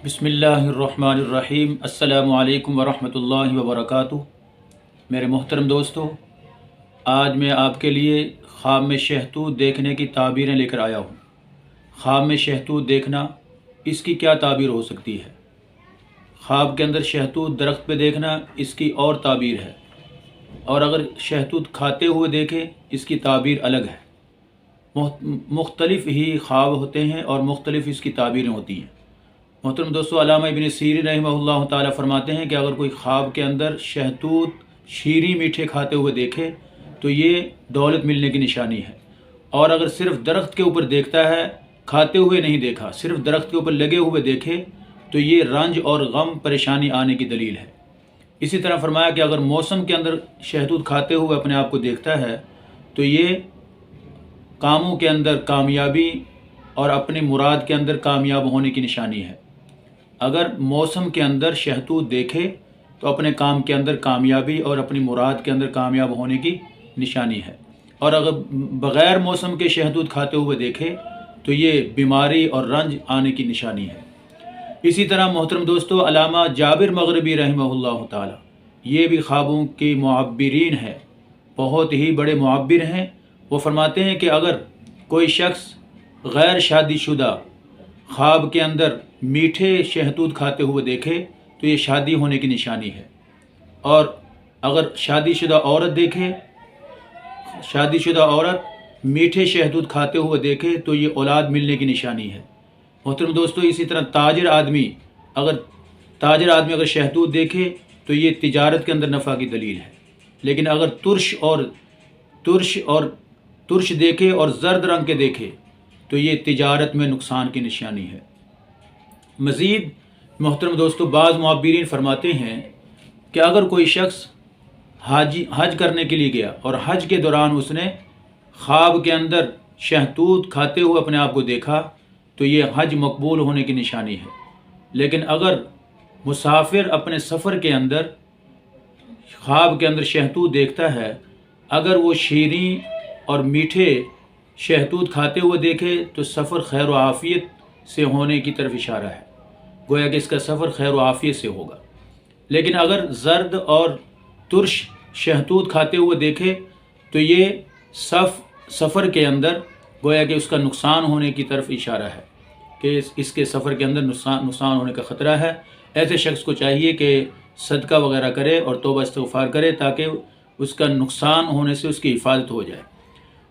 बिस्मिल्लाहिर्रहमानिर्रहीम। अस्सलामु अलैकुम वरहमतुल्लाहि वबरकातुहू। मेरे मोहतरम दोस्तों, आज मैं आपके लिए ख्वाब में शहतूत देखने की ताबीरें लेकर आया हूँ। ख्वाब में शहतूत देखना, इसकी क्या ताबीर हो सकती है? ख्वाब के अंदर शहतूत दरख्त पे देखना, इसकी और ताबीर है। और अगर शहतूत खाते हुए देखें, इसकी ताबीर अलग है। मुख्तलिफ ही ख्वाब होते हैं और मुख्तलिफ इसकी ताबीरें होती हैं। मोहतरम दोस्तों, अल्लामा इब्न सीरीन रहमहुल्लाह ताला फरमाते हैं कि अगर कोई ख्वाब के अंदर शहतूत शीरी मीठे खाते हुए देखे तो ये दौलत मिलने की निशानी है। और अगर सिर्फ दरख्त के ऊपर देखता है, खाते हुए नहीं देखा, सिर्फ दरख्त के ऊपर लगे हुए देखे, तो ये रंज और गम परेशानी आने की दलील है। इसी तरह फरमाया कि अगर मौसम के अंदर शहतूत खाते हुए अपने आप को देखता है तो ये कामों के अंदर कामयाबी और अपनी मुराद के अंदर कामयाब होने की निशानी है। अगर मौसम के अंदर शहतूत देखे तो अपने काम के अंदर कामयाबी और अपनी मुराद के अंदर कामयाब होने की निशानी है। और अगर बग़ैर मौसम के शहतूत खाते हुए देखे तो ये बीमारी और रंज आने की निशानी है। इसी तरह मोहतरम दोस्तों, अल्लामा जाबिर मग़रिबी रहमहुल्लाह ताला, ये भी ख्वाबों के मुअब्बिरीन है, बहुत ही बड़े मुअब्बिर हैं। वो फरमाते हैं कि अगर कोई शख्स गैर शादीशुदा ख्वाब के अंदर मीठे शहतूत खाते हुए देखे तो ये शादी होने की निशानी है। और अगर शादीशुदा औरत देखे, शादीशुदा औरत मीठे शहतूत खाते हुए देखे तो ये औलाद मिलने की निशानी है। मोहतरम दोस्तों, इसी तरह ताजिर आदमी अगर शहतूत देखे तो ये तिजारत के अंदर नफ़ा की दलील है। लेकिन अगर तुर्श देखे और जर्द रंग के देखे तो ये तिजारत में नुकसान की निशानी है। मज़ीद मोहतरम दोस्तों, बाज़ मुअब्बिरीन फरमाते हैं कि अगर कोई शख्स हज करने के लिए गया और हज के दौरान उसने ख्वाब के अंदर शहतूत खाते हुए अपने आप को देखा तो ये हज मकबूल होने की निशानी है। लेकिन अगर मुसाफिर अपने सफ़र के अंदर ख्वाब के अंदर शहतूत देखता है, अगर वो शीरीं और मीठे शहतूत खाते हुए देखे तो सफ़र खैर व आफ़ियत से होने की तरफ इशारा है, गोया कि इसका सफ़र खैर व आफ़ियत से होगा। लेकिन अगर जर्द और तुर्श शहतूत खाते हुए देखे तो ये सफ़र के अंदर गोया कि उसका नुकसान होने की तरफ इशारा है, कि इसके सफ़र के अंदर नुकसान होने का ख़तरा है। ऐसे शख्स को चाहिए कि सदका वगैरह करे और तौबा इस्तिग़फ़ार करे ताकि उसका नुकसान होने से उसकी हिफाजत हो जाए।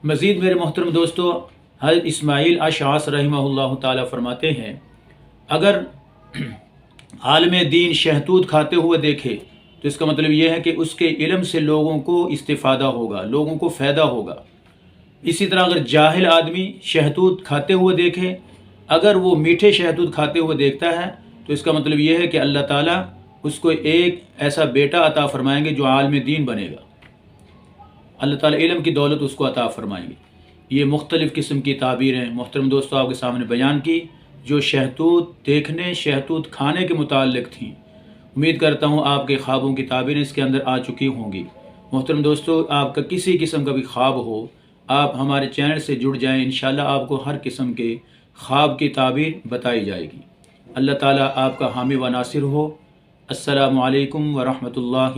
मज़ीद मेरे मोहतरम दोस्तों, हज़रत इस्माईल अशअस रहमहुल्लाह ताला फरमाते हैं, अगर आलिम दीन शहतूत खाते हुए देखे तो इसका मतलब यह है कि उसके इल्म से लोगों को इस्तिफ़ादा होगा, लोगों को फ़ायदा होगा। इसी तरह अगर जाहिल आदमी शहतूत खाते हुए देखे, अगर वो मीठे शहतूत खाते हुए देखता है तो इसका मतलब यह है कि अल्लाह ताला उसको एक ऐसा बेटा अता फ़रमाएंगे जो आलिम दीन बनेगा। अल्लाह ताला इल्म की दौलत उसको अता फ़रमाएंगे। ये मुख्तलिफ़ किस्म की ताबीरें मोहतरम दोस्तों आपके सामने बयान की, जो शहतूत देखने, शहतूत खाने के मुताल्लिक़ थीं। उम्मीद करता हूँ आपके ख्वाबों की ताबीरें इसके अंदर आ चुकी होंगी। मोहतरम दोस्तों, आपका किसी किस्म का भी ख्वाब हो, आप हमारे चैनल से जुड़ जाएँ, इंशाअल्लाह आपको हर किस्म के ख्वाब की ताबीर बताई जाएगी। अल्लाह ताला आपका हामी व नासिर हो। अस्सलामु अलैकुम व रहमतुल्लाहि